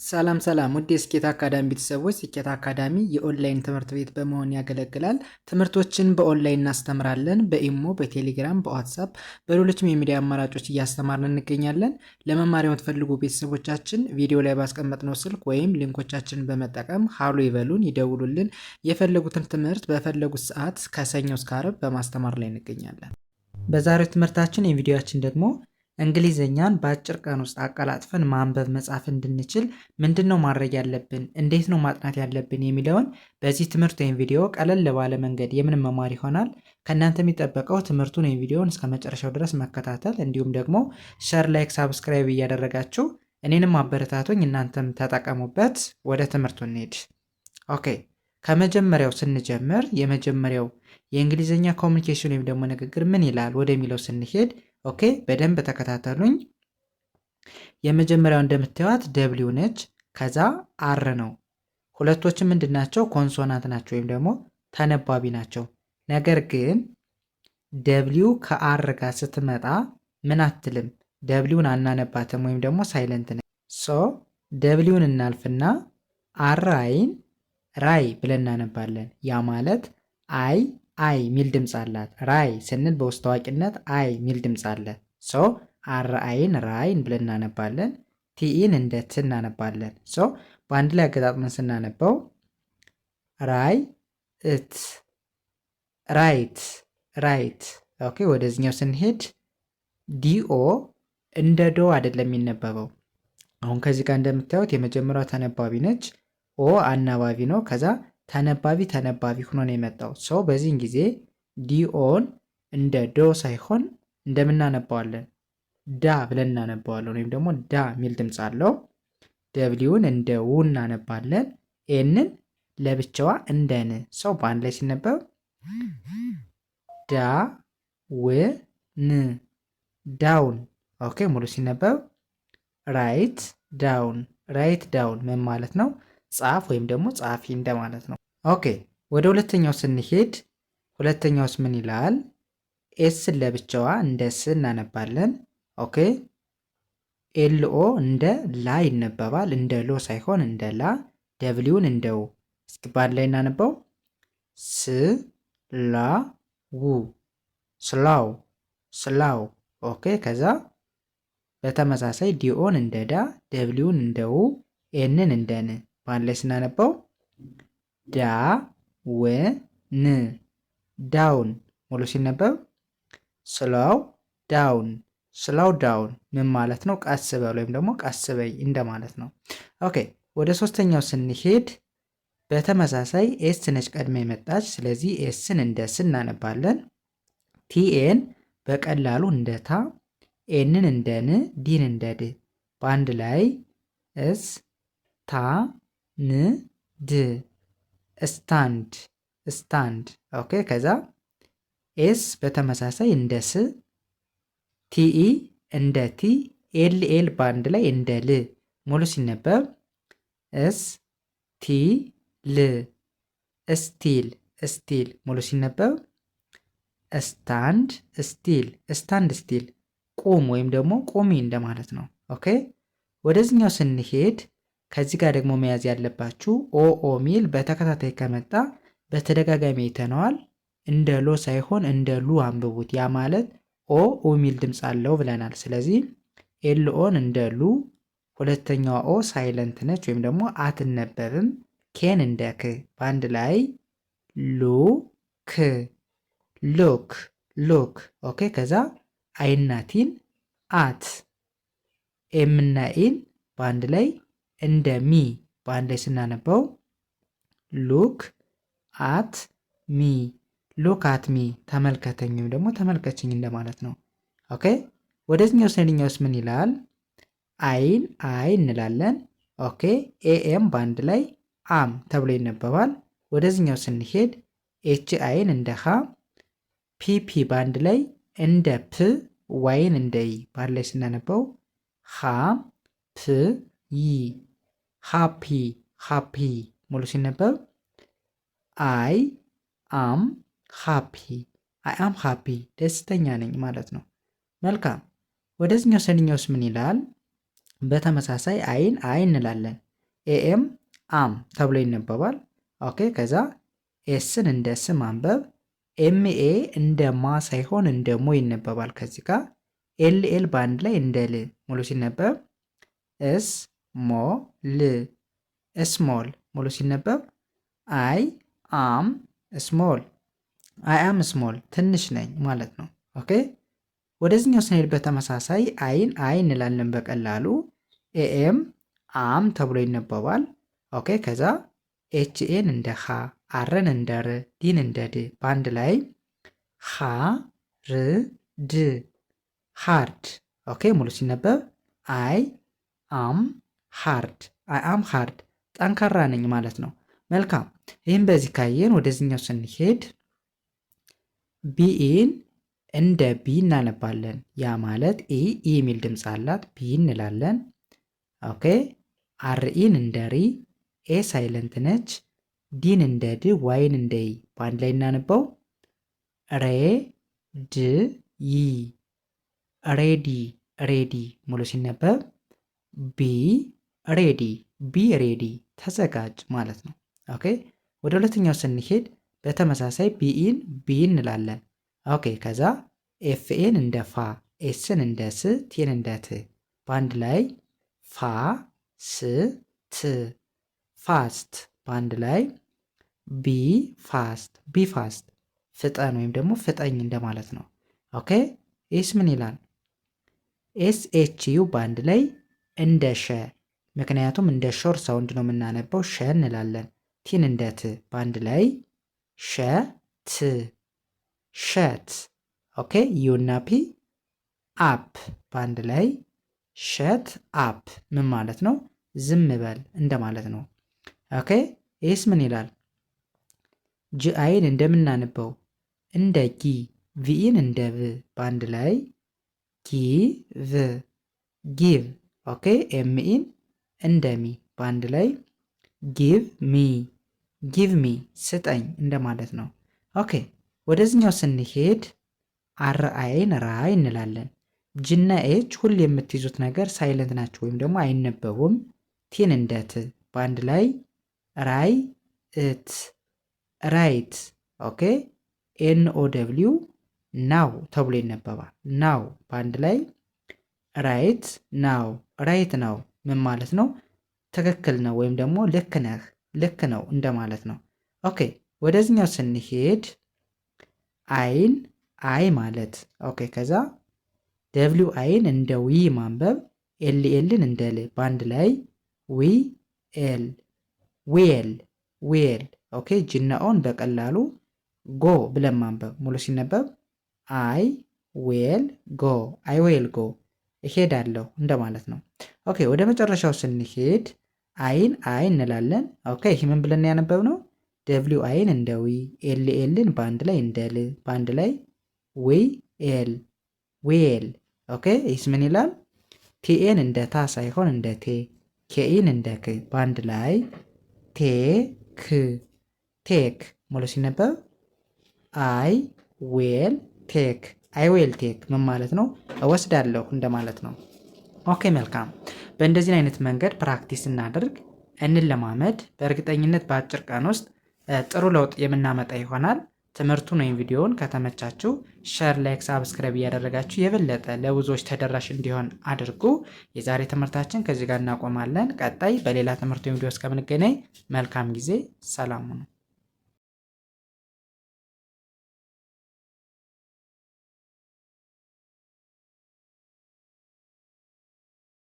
ሰላም ሰላም ውድ የስኬት አካዳሚ ቤተሰቦች፣ ስኬት አካዳሚ የኦንላይን ትምህርት ቤት በመሆን ያገለግላል። ትምህርቶችን በኦንላይን እናስተምራለን። በኢሞ፣ በቴሌግራም፣ በዋትሳፕ፣ በሌሎችም የሚዲያ አማራጮች እያስተማርን እንገኛለን። ለመማር የምትፈልጉ ቤተሰቦቻችን ቪዲዮ ላይ ባስቀመጥነው ስልክ ወይም ሊንኮቻችንን በመጠቀም ሀሎ ይበሉን፣ ይደውሉልን። የፈለጉትን ትምህርት በፈለጉት ሰዓት ከሰኞ እስከ ዓርብ በማስተማር ላይ እንገኛለን። በዛሬው ትምህርታችን የቪዲዮችን ደግሞ እንግሊዘኛን በአጭር ቀን ውስጥ አቀላጥፈን ማንበብ መጻፍ እንድንችል ምንድነው ማድረግ ያለብን፣ እንዴት ነው ማጥናት ያለብን የሚለውን በዚህ ትምህርት ወይም ቪዲዮ ቀለል ባለ መንገድ የምንመማር ይሆናል። ከእናንተ የሚጠበቀው ትምህርቱን ወይም ቪዲዮውን እስከ መጨረሻው ድረስ መከታተል እንዲሁም ደግሞ ሸር፣ ላይክ፣ ሳብስክራይብ እያደረጋችሁ እኔንም አበረታቶኝ እናንተም ተጠቀሙበት። ወደ ትምህርቱ እንሄድ። ኦኬ፣ ከመጀመሪያው ስንጀምር የመጀመሪያው የእንግሊዘኛ ኮሚኒኬሽን ወይም ደግሞ ንግግር ምን ይላል ወደሚለው ስንሄድ ኦኬ፣ በደንብ ተከታተሉኝ። የመጀመሪያው እንደምታዩት ደብሊው ነች፣ ከዛ አር ነው። ሁለቶችም ምንድናቸው? ኮንሶናንት ናቸው ወይም ደግሞ ተነባቢ ናቸው። ነገር ግን ደብሊው ከአር ጋር ስትመጣ ምን አትልም? ደብሊውን አናነባትም ወይም ደግሞ ሳይለንት ነች። ሶ ደብሊውን እናልፍና አር አይን ራይ ብለን እናነባለን። ያ ማለት አይ ሚል ድምፅ አላት። ራይ ስንል በውስጥ ታዋቂነት አይ ሚል ድምፅ አለ። ሶ አር አይን ራይን ብለን እናነባለን። ቲኢን እንደ ት እናነባለን። ሶ በአንድ ላይ አገጣጥመን ስናነበው ራይ እት ራይት ራይት። ኦኬ፣ ወደዚህኛው ስንሄድ ዲኦ እንደ ዶ አይደለም የሚነበበው። አሁን ከዚህ ጋር እንደምታዩት የመጀመሪያው ተነባቢ ነች። ኦ አናባቢ ነው። ከዛ ተነባቢ ሆኖ ነው የመጣው። ሰው በዚህን ጊዜ ዲኦን እንደ ዶ ሳይሆን እንደምናነባዋለን ዳ ብለን እናነባዋለን። ወይም ደግሞ ዳ የሚል ድምፅ አለው። ደብሊውን እንደ ው እናነባለን። ኤንን ለብቻዋ እንደ ን። ሰው በአንድ ላይ ሲነበብ ዳ ው ን ዳውን። ኦኬ፣ ሙሉ ሲነበብ ራይት ዳውን ራይት ዳውን ምን ማለት ነው? ጻፍ ወይም ደግሞ ጻፊ እንደማለት ነው። ኦኬ፣ ወደ ሁለተኛው ስንሄድ ሁለተኛውስ ምን ይላል? ኤስን ለብቻዋ እንደ ስ እናነባለን። ኦኬ፣ ኤልኦ እንደ ላ ይነበባል፣ እንደ ሎ ሳይሆን እንደ ላ። ደብሊውን እንደው እስኪ ባድ ላይ እናነበው ስ ላ ው ስላው ስላው። ኦኬ፣ ከዛ በተመሳሳይ ዲኦን እንደ ዳ፣ ደብሊውን እንደ ው፣ ኤንን እንደ ን በአንድ ላይ ስናነበው ዳ ው ን ዳውን። ሙሉ ሲነበብ ስላው ዳውን ስላው ዳውን ምን ማለት ነው? ቀስ በል ወይም ደግሞ ቀስ በይ እንደማለት ነው። ኦኬ፣ ወደ ሶስተኛው ስንሄድ በተመሳሳይ ኤስ ነች ቀድማ የመጣች። ስለዚህ ኤስን እንደ ስ እናነባለን። ቲኤን በቀላሉ እንደ ታ፣ ኤንን እንደ ን፣ ዲን እንደ ድ በአንድ ላይ እስ ታ ን ድ ስታንድ ስታንድ። ኦኬ፣ ከዛ ኤስ በተመሳሳይ እንደ ስ፣ ቲኢ እንደ ቲ፣ ኤል በአንድ ላይ እንደ ል ሙሉ ሲነበብ እስ ቲ ል ስቲል ስቲል ሙሉ ሲነበብ ስታንድ ስቲል ስታንድ ስቲል ቁም ወይም ደግሞ ቁሚ እንደማለት ነው። ኦኬ፣ ወደዚህኛው ስንሄድ ከዚህ ጋር ደግሞ መያዝ ያለባችሁ ኦ ሚል በተከታታይ ከመጣ በተደጋጋሚ አይተነዋል። እንደ ሎ ሳይሆን እንደ ሉ አንብቡት። ያ ማለት ኦ ሚል ድምፅ አለው ብለናል። ስለዚህ ኤልኦን እንደ ሉ፣ ሁለተኛዋ ኦ ሳይለንት ነች ወይም ደግሞ አትነበብም። ኬን እንደ ክ በአንድ ላይ ሉ ክ ሉክ ሉክ። ኦኬ፣ ከዛ አይናቲን አት፣ ኤምና ኢን በአንድ ላይ እንደ ሚ በአንድ ላይ ስናነበው ሉክ አት ሚ ሉክ አት ሚ ተመልከተኝ ወይም ደግሞ ተመልከችኝ እንደማለት ነው። ኦኬ፣ ወደዚህኛው ስንኛውስ ምን ይላል? አይን አይ እንላለን። ኦኬ፣ ኤኤም በአንድ ላይ አም ተብሎ ይነበባል። ወደዚህኛው ስንሄድ ኤች አይን እንደ ሃ፣ ፒፒ በአንድ ላይ እንደ ፕ፣ ዋይን እንደ ይ በአንድ ላይ ስናነበው ሃ ፕ ይ ሃፒ ሃፒ ሙሉ ሲነበብ አይ አም ሃፒ አይ አም ሃፒ ደስተኛ ነኝ ማለት ነው። መልካም፣ ወደዚህኛው ሰንኛውስ ምን ይላል? በተመሳሳይ አይን አይ እንላለን። ኤኤም አም ተብሎ ይነበባል። ኦኬ ከዛ ኤስን እንደ ስ ማንበብ ኤምኤ እንደ ማ ሳይሆን እንደ ሞ ይነበባል። ከዚህ ጋር ኤልኤል በአንድ ላይ እንደ ል ሙሉ ሲነበብ እስ ሞ ል ስሞል ሙሉ ሲነበብ አይ አም ስሞል አይ አም ስሞል ትንሽ ነኝ ማለት ነው። ኦኬ ወደዚህኛው ስንሄድ በተመሳሳይ አይን አይ እንላለን በቀላሉ ኤኤም አም ተብሎ ይነበባል። ኦኬ ከዛ ኤችኤን እንደ ሃ አርን እንደ ር ዲን እንደ ድ በአንድ ላይ ሃ ር ድ ሃርድ። ኦኬ ሙሉ ሲነበብ አይ አም ሃርድ አይ አም ሃርድ ጠንካራ ነኝ ማለት ነው። መልካም ይህም በዚህ ካየን ወደዚህኛው ስንሄድ ቢኢን እንደ ቢ እናነባለን። ያ ማለት ኢ የሚል ድምፅ አላት ቢ እንላለን። ኦኬ አርኢን እንደ ሪ ኤ ሳይለንት ነች። ዲን እንደ ድ ዋይን እንደ ይ በአንድ ላይ እናነበው ሬ ድ ይ ሬዲ ሬዲ ሙሉ ሲነበብ ቢ ሬዲ ቢ ሬዲ ተዘጋጅ ማለት ነው። ኦኬ ወደ ሁለተኛው ስንሄድ በተመሳሳይ ቢኢን ቢ እንላለን። ኦኬ ከዛ ኤፍኤን እንደ ፋ ኤስን እንደ ስ ቲን እንደ ት በአንድ ላይ ፋ ስ ት ፋስት በአንድ ላይ ቢ ፋስት ቢ ፋስት ፍጠን ወይም ደግሞ ፍጠኝ እንደማለት ነው። ኦኬ ኤስ ምን ይላል? ኤስ ኤች ዩ በአንድ ላይ እንደ ሸ ምክንያቱም እንደ ሾር ሳውንድ ነው የምናነበው ሸ እንላለን። ቲን እንደ ት በአንድ ላይ ሸ ት ሸት። ኦኬ ዩ እና ፒ አፕ በአንድ ላይ ሸት አፕ ምን ማለት ነው? ዝም በል እንደማለት ነው። ኦኬ ኤስ ምን ይላል? ጂ አይን እንደምናነበው እንደ ጊ ቪኢን እንደ ቭ በአንድ ላይ ጊ ቭ ጊቭ። ኦኬ ኤምኢን እንደ ሚ በአንድ ላይ ጊቭ ሚ ጊቭ ሚ ስጠኝ እንደማለት ነው። ኦኬ ወደዚህኛው ስንሄድ አር አይን ራይ እንላለን። ጅና ኤች ሁሌ የምትይዙት ነገር ሳይለንት ናቸው ወይም ደግሞ አይነበቡም። ቲን እንደ ት በአንድ ላይ ራይ እት ራይት። ኦኬ ኤን ኦ ደብሊው ናው ተብሎ ይነበባል። ናው በአንድ ላይ ራይት ናው ራይት ናው ምን ማለት ነው? ትክክል ነው ወይም ደግሞ ልክ ነህ ልክ ነው እንደማለት ነው። ኦኬ ወደዚህኛው ስንሄድ አይን አይ ማለት ኦኬ ከዛ ደብሊው አይን እንደ ዊ ማንበብ ኤልን እንደ ል በአንድ ላይ ዊ ኤል ዌል ዌል። ኦኬ ጅናኦን በቀላሉ ጎ ብለን ማንበብ ሙሉ ሲነበብ አይ ዌል ጎ አይ ዌል ጎ እሄዳለሁ እንደማለት ነው። ኦኬ ወደ መጨረሻው ስንሄድ አይን አይ እንላለን። ኦኬ ይህ ምን ብለን ያነበብ ነው? ደብሊው አይን እንደ ዊ ኤልን በአንድ ላይ እንደ ል በአንድ ላይ ዊ ኤል ዌል። ኦኬ ይህስ ምን ይላል? ቲኤን እንደ ታ ሳይሆን እንደ ቴ ኬኢን እንደ ክ በአንድ ላይ ቴክ ቴክ ሙሉ ሲነበብ አይ ዌል ቴክ አይ ዌል ቴክ ምን ማለት ነው? እወስዳለሁ እንደማለት ነው። ኦኬ መልካም። በእንደዚህ አይነት መንገድ ፕራክቲስ እናድርግ፣ እንለማመድ። በእርግጠኝነት በአጭር ቀን ውስጥ ጥሩ ለውጥ የምናመጣ ይሆናል። ትምህርቱን ወይም ቪዲዮውን ከተመቻችሁ ሸር፣ ላይክ፣ ሳብስክራይብ እያደረጋችሁ የበለጠ ለብዙዎች ተደራሽ እንዲሆን አድርጉ። የዛሬ ትምህርታችን ከዚህ ጋር እናቆማለን። ቀጣይ በሌላ ትምህርት ወይም ቪዲዮ እስከምንገናኝ መልካም ጊዜ፣ ሰላም ሁኑ።